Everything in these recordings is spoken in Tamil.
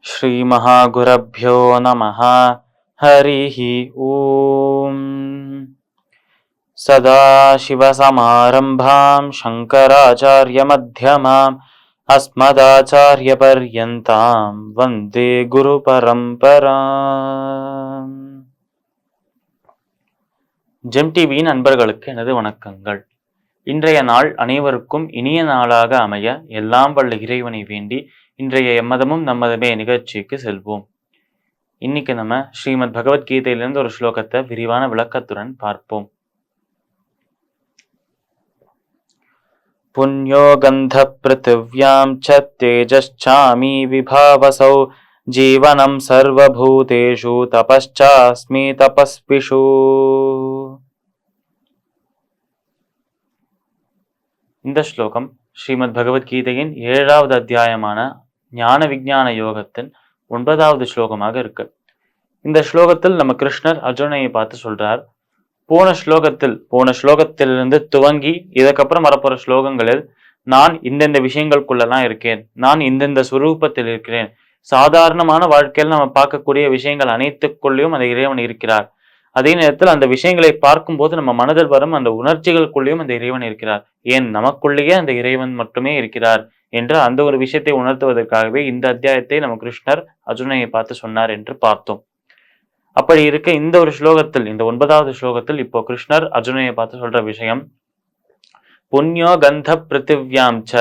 ஸ்ரீ மகாகுரப்யோ நமஹ. ஹரிஹி ஓம். சதாசிவசமாரம்பாம் சங்கராச்சார்யமத்யமாம் அஸ்மதாச்சார்யபர்யந்தாம் வந்தே குரு பரம்பராம். ஜெம் டிவியின் நண்பர்களுக்கு எனது வணக்கங்கள். இன்றைய நாள் அனைவருக்கும் இனிய நாளாக அமைய எல்லாம் வல்ல இறைவனை வேண்டி இன்றைய எம்மதமும் நம்மதமே நிகழ்ச்சிக்கு செல்வோம். இன்னைக்கு நம்ம ஸ்ரீமத் பகவத்கீதையிலிருந்து ஒரு ஸ்லோகத்தை விரிவான விளக்கத்துடன் பார்ப்போம். புண்ணியோ கந்த பிருத்திவ்யாம் ச தேஜச்சாமி விபாவசௌ ஜீவனம் சர்வபூதேஷு தபஸ்சாஸ்மி தபஸ்விஷு. இந்த ஸ்லோகம் ஸ்ரீமத் பகவத்கீதையின் 7வது அத்தியாயமான ஞான விஞ்ஞான யோகத்தின் 9வது ஸ்லோகமாக இருக்கு. இந்த ஸ்லோகத்தில் நம்ம கிருஷ்ணர் அர்ஜுனனை பார்த்து சொல்றார், போன ஸ்லோகத்திலிருந்து துவங்கி இதுக்கப்புறம் வரப்போற ஸ்லோகங்களில் நான் இந்தெந்த விஷயங்களுக்குள்ளலாம் இருக்கேன், நான் இந்தெந்த சுரூபத்தில் இருக்கிறேன். சாதாரணமான வாழ்க்கையில் நம்ம பார்க்கக்கூடிய விஷயங்கள் அனைத்துக்குள்ளேயும் அந்த இறைவன் இருக்கிறார். அதே நேரத்தில் அந்த விஷயங்களை பார்க்கும்போது நம்ம மனதில் வரும் அந்த உணர்ச்சிகளுக்குள்ளேயும் அந்த இறைவன் இருக்கிறார். ஏன் நமக்குள்ளேயே அந்த இறைவன் மட்டுமே இருக்கிறார் என்று அந்த ஒரு விஷயத்தை உணர்த்துவதற்காகவே இந்த அத்தியாயத்தை நம்ம கிருஷ்ணர் அர்ஜுனனை பார்த்து சொன்னார் என்று பார்த்தோம். அப்படி இருக்க இந்த ஒரு ஸ்லோகத்தில், இந்த 9வது ஸ்லோகத்தில் இப்போ கிருஷ்ணர் அர்ஜுனனை பார்த்து சொல்ற விஷயம் புண்ணியோ கந்த பிருத்திவ்யாம் ச,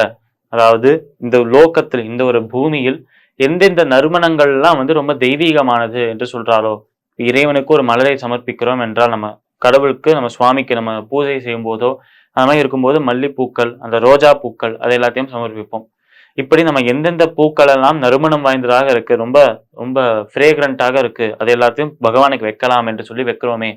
அதாவது இந்த லோகத்தில், இந்த ஒரு பூமியில் எந்தெந்த நறுமணங்கள்லாம் ரொம்ப தெய்வீகமானது என்று சொல்றாரோ, இறைவனுக்கு ஒரு மலரை சமர்ப்பிக்கிறோம் என்றால், நம்ம கடவுளுக்கு, நம்ம சுவாமிக்கு நம்ம பூஜை செய்யும் போதோ அந்த மாதிரி இருக்கும்போது மல்லிப்பூக்கள், அந்த ரோஜா பூக்கள், அது எல்லாத்தையும் சமர்ப்பிப்போம். இப்படி நம்ம எந்தெந்த பூக்கள் எல்லாம் நறுமணம் வாய்ந்ததாக இருக்கு, ரொம்ப ரொம்ப ஃப்ரேக்ரண்டாக இருக்கு, அது எல்லாத்தையும் பகவானுக்கு வைக்கலாம் என்று சொல்லி வைக்கிறோமே,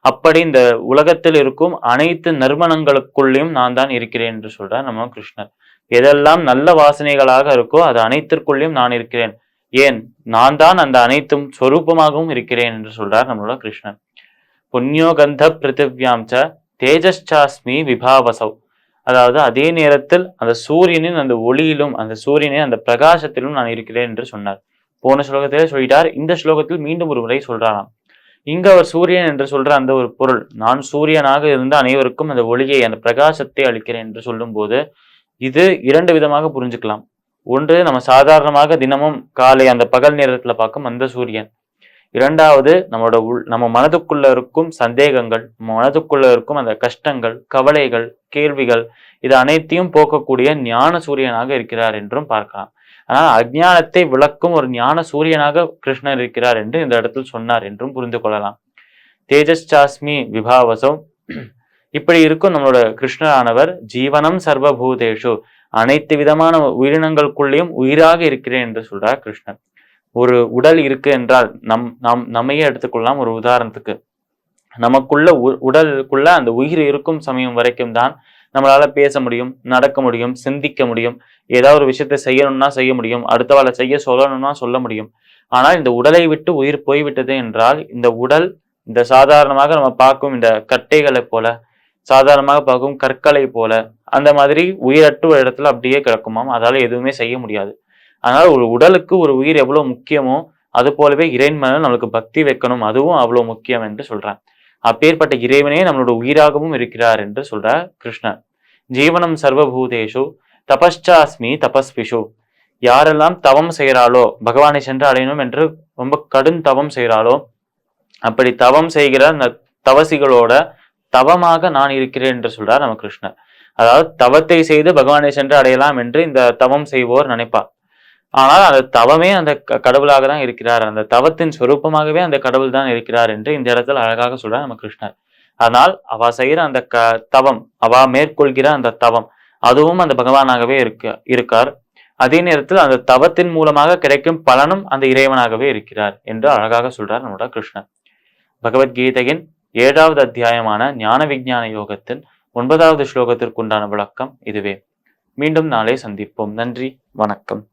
அப்படி இந்த உலகத்தில் இருக்கும் அனைத்து நறுமணங்களுக்குள்ளேயும் நான் தான் இருக்கிறேன் என்று சொல்றார் நம்ம கிருஷ்ணர். எதெல்லாம் நல்ல வாசனைகளாக இருக்கோ அது அனைத்திற்குள்ளேயும் நான் இருக்கிறேன். ஏன், நான் தான் அந்த அனைத்தும் சொரூபமாகவும் இருக்கிறேன் என்று சொல்றார் நம்மளோட கிருஷ்ணன். புண்ணியோ கந்த பிருத்திவ்யாம் ச தேஜஸ்சாஸ்மி விபாவசவ், அதாவது அதே நேரத்தில் அந்த சூரியனின் அந்த ஒளியிலும், அந்த சூரியனின் அந்த பிரகாசத்திலும் நான் இருக்கிறேன் என்று சொன்னார். போன ஸ்லோகத்திலே சொல்லிட்டார். இந்த ஸ்லோகத்தில் மீண்டும் ஒரு முறை சொல்றாராம். இங்க அவர் சூரியன் என்று சொல்ற அந்த ஒரு பொருள், நான் சூரியனாக இருந்து அனைவருக்கும் அந்த ஒளியை, அந்த பிரகாசத்தை அளிக்கிறேன் என்று சொல்லும் போது இது 2 விதமாக புரிஞ்சுக்கலாம். ஒன்று, நம்ம சாதாரணமாக தினமும் காலை அந்த பகல் நேரத்துல பார்க்கும் அந்த சூரியன். இரண்டாவது, நம்ம மனதுக்குள்ள இருக்கும் சந்தேகங்கள், மனதுக்குள்ள இருக்கும் அந்த கஷ்டங்கள், கவலைகள், கேள்விகள், இது அனைத்தையும் போக்கக்கூடிய ஞான சூரியனாக இருக்கிறார் என்றும் பார்க்கலாம். ஆனால் அஜ்ஞானத்தை விளக்கும் ஒரு ஞான சூரியனாக கிருஷ்ணர் இருக்கிறார் என்று இந்த இடத்தில் சொன்னார் என்றும் புரிந்து கொள்ளலாம். தேஜஸ்சாஸ்மி விபாவசம், இப்படி இருக்கும் நம்மளோட கிருஷ்ணரானவர் ஜீவனம் சர்வபூதேஷு, அனைத்து விதமான உயிரினங்களுக்குள்ளேயும் உயிராக இருக்கிறேன் என்று சொல்றார் கிருஷ்ணர். ஒரு உடல் இருக்கு என்றால் நம்மையே எடுத்துக்கொள்ளலாம். ஒரு உதாரணத்துக்கு, நமக்குள்ள உடலுக்குள்ள அந்த உயிர் இருக்கும் சமயம் வரைக்கும் தான் நம்மளால பேச முடியும், நடக்க முடியும், சிந்திக்க முடியும், ஏதாவது ஒரு விஷயத்த செய்யணும்னா செய்ய முடியும், அடுத்தவாளை செய்ய சொல்லணும்னா சொல்ல முடியும். ஆனால் இந்த உடலை விட்டு உயிர் போய்விட்டது என்றால், இந்த உடல் இந்த சாதாரணமாக நம்ம பார்க்கும் இந்த கட்டைகளை போல, சாதாரணமாக பார்க்கும் கற்களை போல, அந்த மாதிரி உயிரற்ற ஒரு இடத்துல அப்படியே கிடக்குமாம். அதால எதுவுமே செய்ய முடியாது. அதனால ஒரு உடலுக்கு ஒரு உயிர் எவ்வளவு முக்கியமோ அது போலவே இறைவன் நம்மளுக்கு பக்தி வைக்கணும், அதுவும் அவ்வளவு முக்கியம் என்று சொல்றான். அப்பேற்பட்ட இறைவனே நம்மளோட உயிராகவும் இருக்கிறார் என்று சொல்றார் கிருஷ்ணர். ஜீவனம் சர்வபூதேஷு தபஸ்சாஸ்மி தபஸ்விஷு, யாரெல்லாம் தவம் செய்கிறாளோ, பகவானை சென்று அடையணும் என்று ரொம்ப கடும் தவம் செய்கிறாளோ, அப்படி தவம் செய்கிற அந்த தவசிகளோட தவமாக நான் இருக்கிறேன் என்று சொல்றார் நம்ம கிருஷ்ணர். அதாவது தவத்தை செய்து பகவானை சென்று அடையலாம் என்று இந்த தவம் செய்வோர் நினைப்பார். ஆனால் அந்த தவமே அந்த கடவுளாக தான் இருக்கிறார், அந்த தவத்தின் சொரூபமாகவே அந்த கடவுள் தான் இருக்கிறார் என்று இந்த இடத்துல அழகாக சொல்றார் நம்ம கிருஷ்ணர். ஆனால் அவ செய்கிற அந்த தவம், அவ மேற்கொள்கிற அந்த தவம், அதுவும் அந்த பகவானாகவே இருக்கார். அதே நேரத்தில் அந்த தவத்தின் மூலமாக கிடைக்கும் பலனும் அந்த இறைவனாகவே இருக்கிறார் என்று அழகாக சொல்றார் நம்மளோட கிருஷ்ணர். பகவத்கீதையின் 7வது அத்தியாயமான ஞான விஞ்ஞான யோகத்தின் 9வது ஸ்லோகத்திற்குண்டான விளக்கம் இதுவே. மீண்டும் நாளை சந்திப்போம். நன்றி, வணக்கம்.